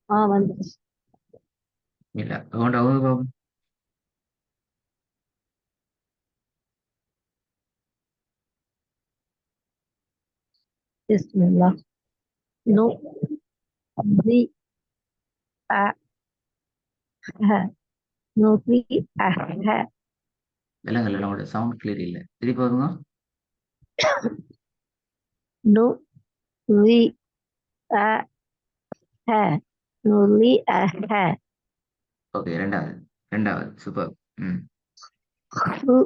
வந்துருச்சு. இல்ல உங்கள்ட்ட அவங்க பாப்போம். பிஸ்மில்லா. நு ரி அ ஹ. நுரி அஹ. விலங்கல்ல உங்களோட சவுண்ட் கிளியர் இல்ல. திருப்பி வருங்க. நு ரி அ ஹ. நுரி அஹ. ஓகே, ரெண்டாவது. ரெண்டாவது சூப்பர். ம். ஹு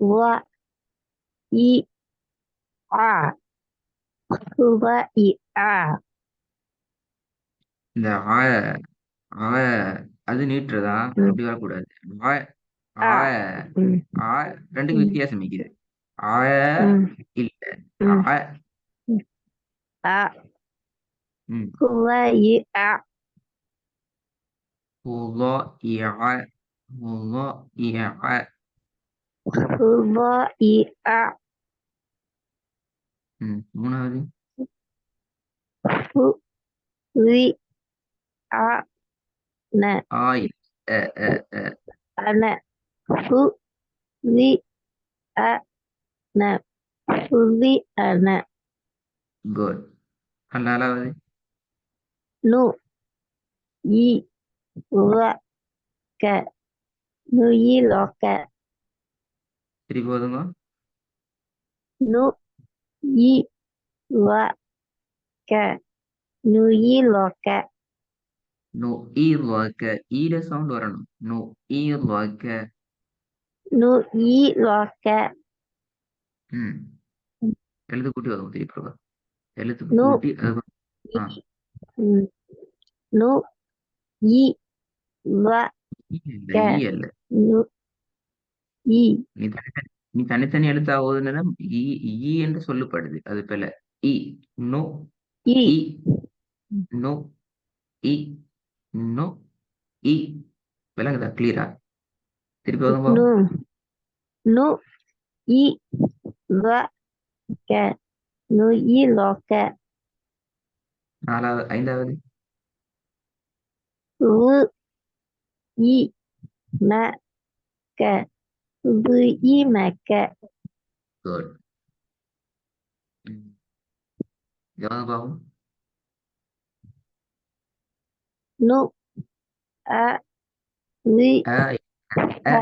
வ இ ஆ. ஹுவ இ ஆ. இந்த ஆ அது நீட்டுறதா ம். அப்படி வரக்கூடாது. ஆ ஆ. ஆ ம். ஆ ரெண்டுக்கு ம். வித்தியாசம் இருக்குது. ஆ ம். இல்ல. ம். ஆ. ம். ஆ. ம். ஹுவ இ ஆ. Hua இஆ Hua இஆ. ஹுவ இ ஆ. ம். மூணாவது. ஹு ரி ஆ ந. ஆயில். அ அ அ அன. ஹு ரி அ ந. ஹுரி அன. குட். நாலாவது. நு இ வ க. நுயிலொக்க. திருப்பி போதுங்க. நு இ வ க. நுயிலொக்க. நோ ஈர் வாக்க ஈர சவுண்ட் வரணும். நோ ஈர் வாக்க. நுயிலொக்க. ம். எழுத்து கூட்டி வரும் திருப்பி. எழுத்துக்கு நு கூட்டி அது. இ. ஆ. ம். நு இ வ இல்ல க. ஈ அல்ல. நு இ. நீ தனித்தனி எழுத்தா ஓதுனதும் ஈ ஈ என்று சொல்லப்படுது. அது போல இ. நோ இ. இ. நோ இ. நோ இ. விளங்குதா கிளியரா? திருப்பி வரும். நு நு இ வ க. நுயிலொக்க. நாலாவது. ஐந்தாவது. ரு இ ம க. ருயிமக்க. குட். எவ்வளவு பாவம். நு அ ரி அ அ அ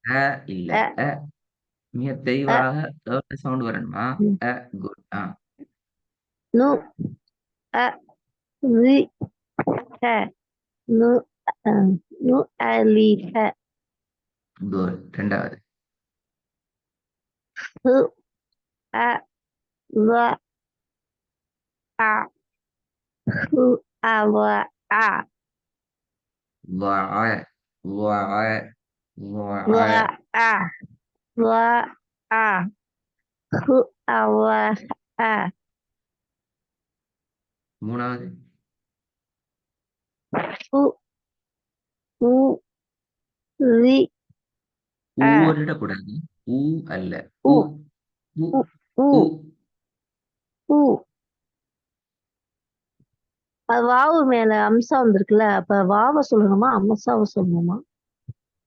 அ இல்ல. அ அ மிக அ. தெளிவாக சவுண்ட் வரணுமா? ம். அ. குட். ஆ. நு அ ரி ஹ. நு அ நு அலிஹ. குட். ரெண்டாவது. ஹு அ வ ஆ. ஹு அவ ஆ. வா வா வ வா. ஆ. வ ஆ. ஹு அவ ஆ. மூணாவது. ஹு உ ரி ஊ அ. கூடாது. ஊ அல்ல. உ உ உ உ உ உ. உ. அது வாவு மேல அம்சா வந்திருக்குல்ல, அப்ப வாவ சொல்லணுமா அம்சாவ சொல்லணுமா?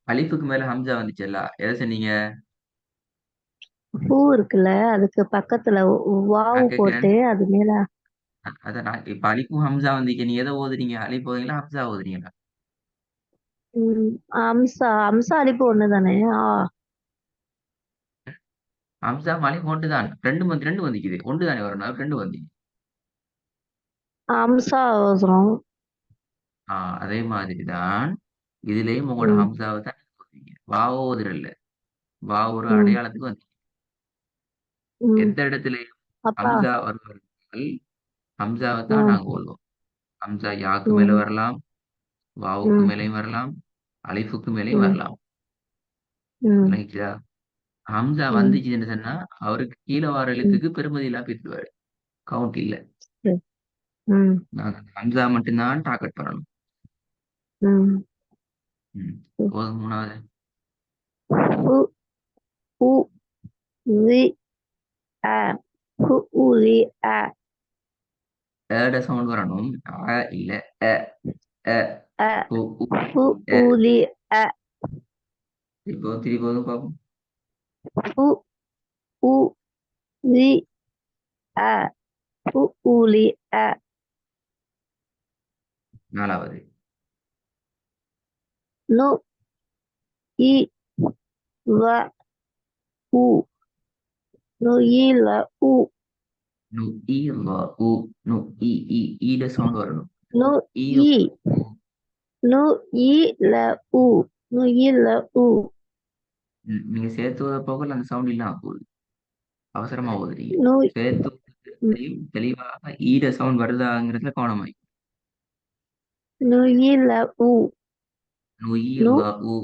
அலிஃபுக்கு மேல ஹம்சா வந்துச்சுல்ல, எதை சொன்னீங்க? பூ இருக்குல்ல, அதுக்கு பக்கத்துல வாவு நான் கேட்கிறேன். போட்டு அது மேல. அதான் நான் இப்ப அலிஃபும் ஹம்சா வந்தீங்க, நீ எதை ஓதுறீங்க? அலிஃப் ஓதுறீங்களா ஹம்சா ஓதுறீங்களா? ம், அம்சா அம்சா அலிப்பு ஒண்ணுதானே? ஹம்சா அலிஃப் ஒன்று தான். ரெண்டு வந்துக்குது. ஒன்று தானே வரணும். ரெண்டு வந்து. அம்சா அவசரம். அதே மாதிரி தான் இதுலயும் உங்களோட ம். ஹம்சாவை தான் ஓதுவீங்க. வாவ ஓதுறல்ல. வா ஒரு ம். அடையாளத்துக்கு வந்து ம். எந்த இடத்துலயும் அப்பா. ஹம்சா வருவர்கள் ஹம்சாவை தான் ம். நாங்க ஓதுவோம். ஹம்சா யாக்கு மேல ம். வரலாம், வாவுக்கு ம். மேலேயும் வரலாம், அலிஃபுக்கு மேலேயும் ம். வரலாம். ம். விளங்கிச்சா? ஹம்சா ம். வந்துச்சுன்னு சொன்னா அவருக்கு கீழே வர ம். எழுத்துக்கு பெருமதி இல்லாம பேசுவாரு. கவுண்ட் இல்ல. சரி. ம். நாங்க ஹம்சா மட்டும்தான் டார்கெட் பண்ணணும். ம். ம். போதும். மூணாவது. உ உ ரி அ. ஹு உ ரி அ. ஏட சவுண்ட் வரணும். இல்ல அ அ அ உ உ உ அ. ஊலி அ திருப்பி பார்ப்போம். உ உ ரி அ உ ஊலி அ நாலாவது. நு இ வ உ நு ஈல உ நு ஈ ல உ நு ஈட சவுண்ட் வரணும். நு ஈ ஈ உ. நு ஈல உ நு ஈல உ நீங்க சேர்த்து போகல அந்த சவுண்ட் இல்லாம போகுது. அவசரமா ஓதுறீங்க. நு சேர்த்து தெளிவாக ஈட சவுண்ட் வருதாங்கிறதுல கவனமாய். நு ஈல உ நு ஈ நு ல உ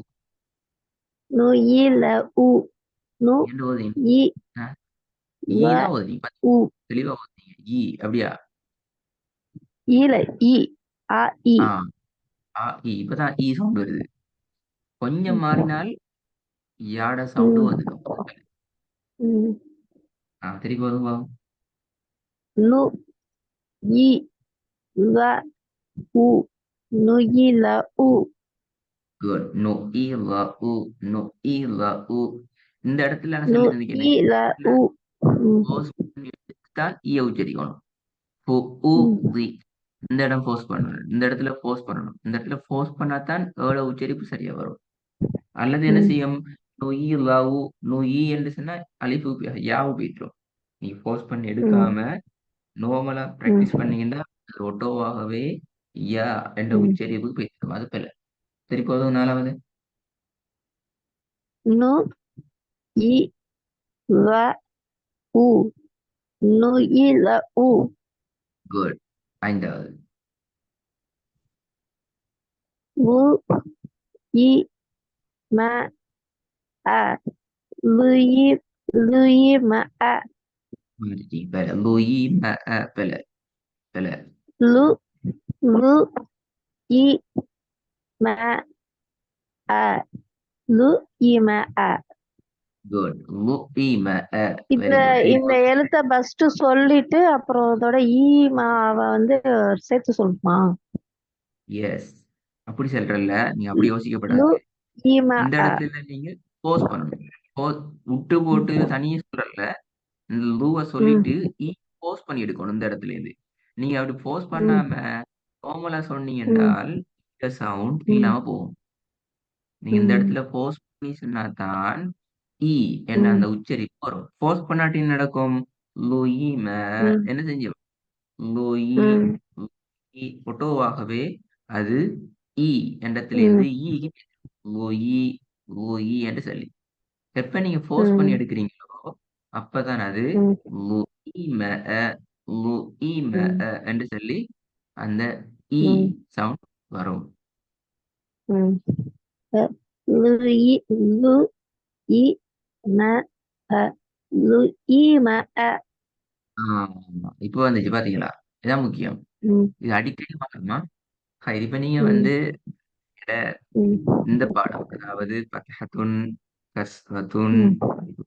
நு ஈல உ நு என்று ஓதுறீங்க. இ ஆ, ஈ வ தான் ஓதுறீங்க. உ தெளிவா ஓதுறீங்க. அப்படியா? ஈல இ ஆ இ ஆ இப்பதான் சவுண்ட் வருது. கொஞ்சம் மாறினால் யாட சவுண்டு ம் வந்துடும். ம் திருப்பி வருவா. நு இ வ உ நு ஈல உ குட். நோ ஈ ல உ நோ ஈ ல உ. இந்த இடத்துல நான் நு சொல்லியிருந்தேன் என்ன? ஈல உ ம் ஃபோர்ஸ் பண்ணி தான் ஈய உச்சரிக்கணும். ஃபு உ ம் ரி. இந்த இடம் ஃபோர்ஸ் பண்ணணும். இந்த இடத்துல ஃபோர்ஸ் பண்ணணும். இந்த இடத்துல ஃபோர்ஸ் பண்ணாதான் ஏழ உச்சரிப்பு சரியா வரும். அல்லது என்ன ம் செய்யும்? நொய் லவ் நொய் என்று சொன்னா அலிஃபு யாவு போயிட்டுரும். நீ ஃபோர்ஸ் பண்ணி ம் எடுக்காம நார்மலா ம் பிராக்டிஸ் பண்ணீங்கன்னா அது ஒட்டோவாகவே யா என்ற ம் உச்சரிப்பு போயிடும். அது பிள்ளை. திருப்பி அதுவும் நாலாவது. நு இ வ உ நு ஈல உ குட். ஐந்தாவது. உ இ ம அ லு இ லு இ ம அ பிள்ளை. லொய் ம பிள்ளை. பிள்ளை. லு லு இ ம அ லு இ ம அ குட். லு இ ம இந்த வெரி குட். இந்த எழுத்த ஃபர்ஸ்ட் சொல்லிட்டு அப்புறம் அதோட ஈ மாவ வந்து சேர்த்து சொல்லணுமா? எஸ். அப்படி சொல்றல்ல, நீங்க அப்படி லு யோசிக்கப்படாது. இ ம இந்த அ இடத்துல நீங்க போஸ் பண்ணணும். விட்டு போட்டு தனியே சொல்றல்ல, இந்த லூவை ம் சொல்லிட்டு போஸ் பண்ணி எடுக்கணும் இந்த இடத்துல இருந்து. நீங்க அப்படி போஸ் ம் பண்ணாம நார்மலா சொன்னீங்க ம் என்றால் இந்த சவுண்ட் ம் இல்லாம போகும். நீங்க இந்த ம் இடத்துல போஸ் பண்ணி சொன்னாதான் ஈ என்ற ம் அந்த உச்சரிப்பு வரும். போஸ் பண்ணாட்டி என்ன நடக்கும்? லொயிம ம் என்ன செஞ்சு லொயி ம் ஒட்டோவாகவே அது ஈ ம் என்றத்திலிருந்து ஈ லொயி லொயி என்று சொல்லி எப்ப நீங்க ஃபோர்ஸ் பண்ணி ம் எடுக்கிறீங்களோ அப்பதான் அது ம் லுஇம லுஇம ம் என்று சொல்லி அந்த ஈ ம் சவுண்ட் வரும். ம் அ லு இ லு இ ம அ லு இ ம அ இப்போ வந்துச்சு பாத்தீங்களா? இதான் முக்கியம். ம் இது அடிக்கடி பார்க்கணுமா? இப்ப நீங்க ம் வந்து ம் இந்த பாடம், அதாவது ஃபத்ஹத்துன், கஸ்ரத்துன், ம்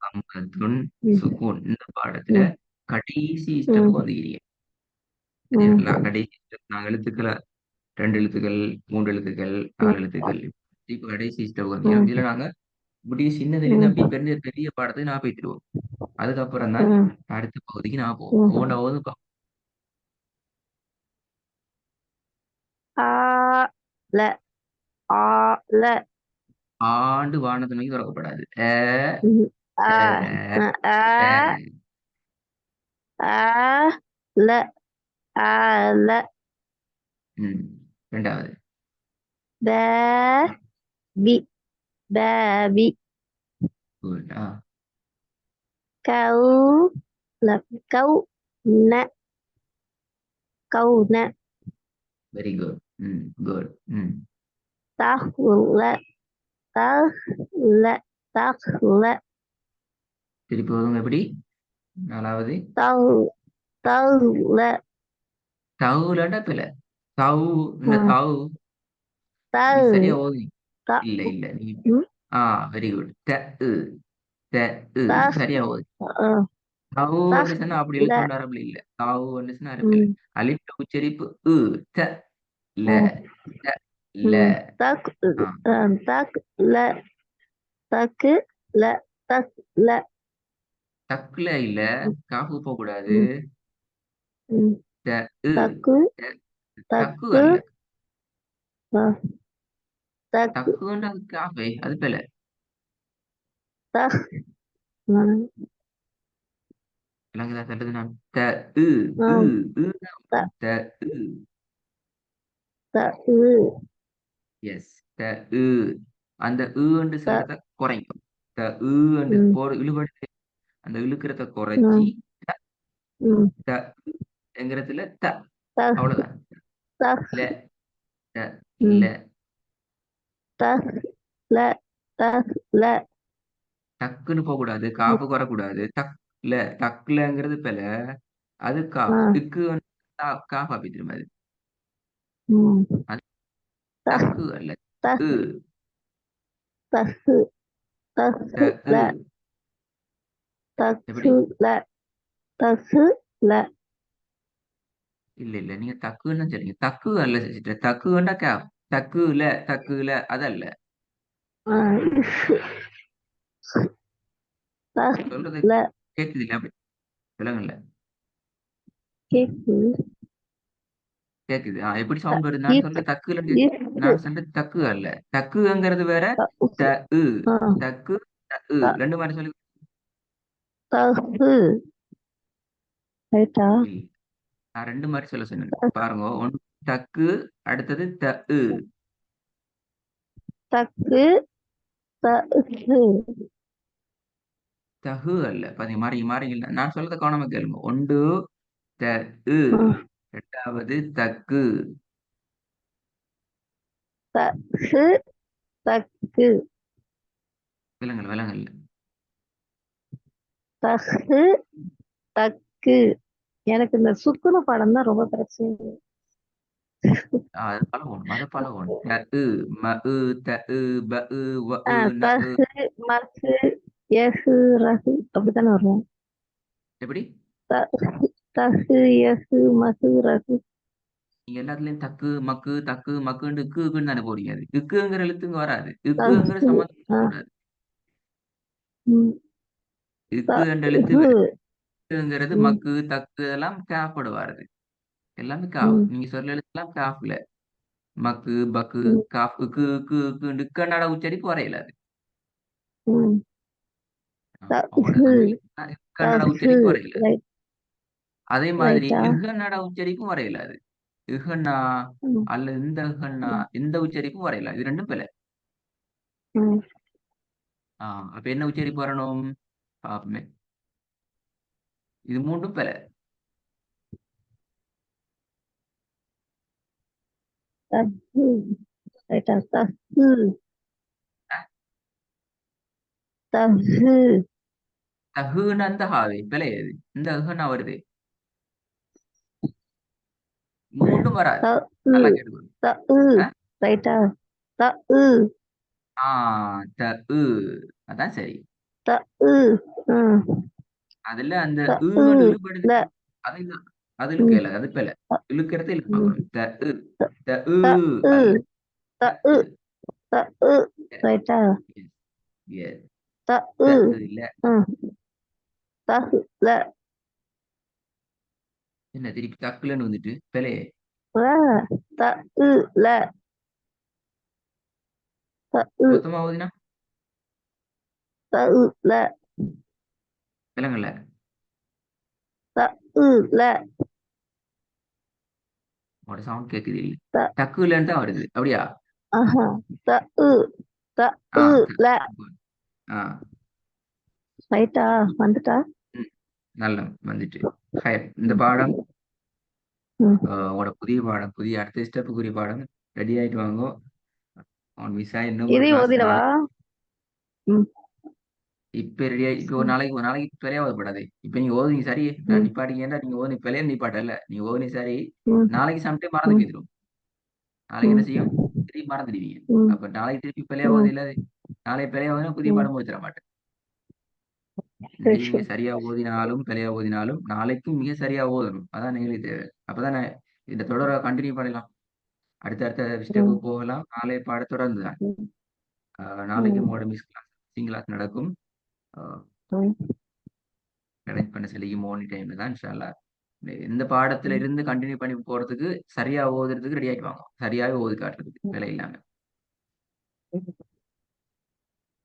கம்ஹத்துன், ம் சுகூன் இந்த பாடத்துல ம் கடைசி ம் ஸ்டெப் வந்துக்கிறீங்க. ம் சரிங்களா? கடைசி ஸ்டெப் நாங்க எழுத்துக்களை 2 எழுத்துக்கள், 3 எழுத்துக்கள், 4 எழுத்துக்கள். இப்ப கடைசி ஸ்டெப் வந்தீங்க. ம் இதுல நாங்க இப்படி சின்னதுலேருந்து ம் அப்படியே பெரிய பெரிய பாடத்துக்கு நான் போய்த்திருவோம். அதுக்கப்புறம் தான் ம் அடுத்த பகுதிக்கு நான் போவோம். ம் ஒவ்வொன்றாவது ஆ ல ஆ ல ஆண்டு வானத்தை நோக்கி திறக்கப்படாது. ம் ஆ அ, ஆ அ. ஆ ல ஆ ல ம். 2வது. ப பி பி குட். கௌ ல கௌ ந கௌ ந வெரி குட். குட். தஹ்ல தஹ்ல தஹ்ல திருப்பி வருங்க எப்படி? 4வது. தஹ் தஹ்ல தவுலண்டா பிள்ளை. தவு இந்த தவு நீ தஹ் சரியா ஓதுனீங்க. த இல்ல இல்ல நீ ம் வெரி குட். த உ த உ தஹ் சரியா ஓது. அ காவு தஹ் வந்துச்சுன்னா அப்படி ல இழுத்து அரபுல இல்ல. காவு வந்துச்சுன்னா அரபுல இல்ல. ம் அலிப்ல உச்சரிப்பு த ல ம் த ல. ம் தக் ஆ தக் ல தக்கு ல தக் ல தக்குல இல்ல. ம் காஃபு போக கூடாது. ம் ம் த உ தக்கு த- தக்கு தக்கு அல்ல. அஹ், தக்கு தக்குன்ற காஃபே அது பேல. தஹ் ம், விளங்குதா சொல்றது நான்? த உ உ ஆம். உ த த உ. த உ எஸ். த உ. அந்த உன்னு த சொல்றத குறைக்கும். த உ என்று ம் போற இழுபடுத்து அந்த இழுக்கிறத குறைச்சி ம் ம் த என்கிறதுல த. தஹ் அவ்வளவுதான். தஹ் ல த ம் ல. தஹ் ல தஹ் ல டக்குன்னு போக கூடாது. ம் காப்புக்கு வரக்கூடாது. டக்ல டக்லங்கிறது பெல. அது ஆ காஃப். இக்கு வந்து காஃப் அப்படி திரும்ப அது. ம் அது தஹ் டக்கு அல்ல. தஹ் உ தஹ் தஹ் த உ. ல எப்படி? தஹ் ல தஹ் ல இல்ல இல்ல நீங்க தக்குன்னு சொல்றீங்க. தக்கு அல்ல சிஸ்டர். தக்குன்னா காஃப். தக்குல அதல்ல. ஆ தஹ் சொல்றது ல கேக்குது இல்ல அப்படி விலங்குல கேக்கு கேக்குது. எப்படி த சவுண்ட் வருது? நான் இஃப் சொல்றது தக்குல இஃப் நான் சொல்றது தக்கு அல்ல. தக்குங்கிறது வேற. த த உஃப் உ ஆ தக்கு த உ த ரெண்டு மாதிரி சொல்லி. தஹ் ரைட்டா இல்ல நான் ரெண்டு மாதிரி சொல்ல சொன்னேன் பாருங்க. ஒன்று தக்கு. அடுத்தது த உ. தக்கு தஹ் தகு அல்ல. பாத்தீங்க மாறி மாறி இல்ல. நான் சொல்றத கவனமா கேளுங்க. ஒன்று த உ. ஆ ரெண்டாவது தக்கு. தஹ் தக்கு விலங்கல் விலங்கல். தஹு தக்கு எனக்கு இந்த சுக்குன படம் தான் ரொம்ப பிரச்சனை அது பழகணும். அதை பழகணும். த உ ம உ த உ ப உ வ உ ந உ. தஹு மஹு எஹு ரஹு அப்படித்தானே வரும் எப்படி? தஹு எஹு மஹு ரஹு நீங்க எல்லாத்துலயும் தக்கு மக்கு தக்கு மக்குன்னு இக்குன்னு தானே போறீங்க. அது இக்குங்கிற எழுத்துங்க வராது. இக்குங்கிற தஹு சம்மந்தம் ஆ கூடாது. ம், இக்கு என்ற எழுத்து தஹு ங்கிறது ம் மக்கு தக்கு எல்லாம் கேப்போட வருது. எல்லாமே காஃப். ம் நீங்க சொல்ற எழுத்துலாம் காஃப்ல. மக்கு பக்கு ம் காஃப் இக்கு கன்னட உச்சரிப்பு வரையில அது. ம் அவங்களோட தஹு தமிழ் கன்னட தஹு உச்சரிப்பு வரையில. ரைட் அதே மாதிரி ரைட்டா இகன்னட உச்சரிப்பும் வரையில அது. இகன்னா ம் அல்ல இந்த இகன்னா ம் இந்த உச்சரிப்பும் வரையில. இது ரெண்டும் பிழை. ம் அப்ப என்ன உச்சரிப்பு வரணும்? பாப்போமே. இது மூன்றும் பிழை. தஹு ரைட்டா தஹு தஹு தகுன்னு அந்த ஹாவே பிழை அது. இந்த இகன்னா வருது. மூன்றும் வராது. தஹு நல்லா கேட்டுக்கணும். தஹு ஆ ரைட்டா தஹு ஆ, த உ அதான் சரி. தஹு ம் அதுல அந்த தஹு இழுபடுது. ல அது இல்ல. அது ம் இழுக்கல. அது பிழை. இழுக்கிறது இழுக்காம ம் வரும். த உ தஹு அல்ல. த தஹு உ. தஹு ரைட்டா Yes, yes. தஹு த உ இல்ல. ம் தஹு ல என்ன திருப்பி தக்குலன்னு வந்துட்டு பிழையே. ல தஹு ல தஹு மொத்தமா ஓதுனா தஹு ல விலங்கல்ல. தஹு ல உங்களோட சவுண்ட் கேக்குது இல்ல. த டக்குலன்னு தான் வருது. அப்படியா? ஆஹா தஹு ஆ தஹு ல ஆ ரைட்டா வந்துட்டா ம். நல்ல வந்துட்டு. ஹயர். இந்த பாடம் ம் உங்களோட புதிய பாடம். புதிய அடுத்த ஸ்டெப்புக்குரிய பாடம். ரெடி ஆயிட்டு வாங்க. அவன் மிஸ் ஆகி இன்னும் ஒரு இதையும் கிளாஸ் ஓதிடவா நாளைக்கு. ம் இப்ப ரெடியா இப்ப ம் ஒரு நாளைக்கு பிழையா ஓதப்படாது. இப்ப நீங்க ஓதுனீங்க சரி. ம் நிப்பாட்டிங்கன்னா நீங்க ஓதுனி பிழையா நிப்பாட்டல. நீங்க ஓதுனி சரி. ம் நாளைக்கு சம்டைம் மறந்து ம் போயிடும். நாளைக்கு என்ன ம் செய்யும்? திருப்பி மறந்துடுவீங்க. ம் அப்ப நாளைக்கு திருப்பி பிழையா ம் ஓதையில நாளைக்கு பிழையா ஓதுனா புதிய ம் பாடம் போய் தர மாட்டேன். இன்னைக்கு நீங்க சரியா ஓதினாலும் பிழையா ஓதினாலும் நாளைக்கும் மிக சரியா ஓதணும். அதான் எங்களுக்கு தேவை. அப்பதான் இந்த தொடரை கண்டினியூ பண்ணலாம். அடுத்தடுத்த ம், ஸ்டெப்பு போகலாம். நாளை பாட தொடர்ந்து தான். ம், நாளைக்கு ம், உங்களோட மிஸ் கிளாஸ் சிங் கிளாஸ் நடக்கும். ம், கனெக்ட் பண்ண சொல்லி மார்னிங் டைம்ல தான் இன்ஷா அல்லாஹ். இந்த பாடத்துல ம், இருந்து கண்டினியூ பண்ணி போறதுக்கு சரியா ஓதுறதுக்கு ரெடி ஆயிடுவாங்க. சரியாவே ஓதி காட்டுறதுக்கு வேலை இல்லாம. ம்.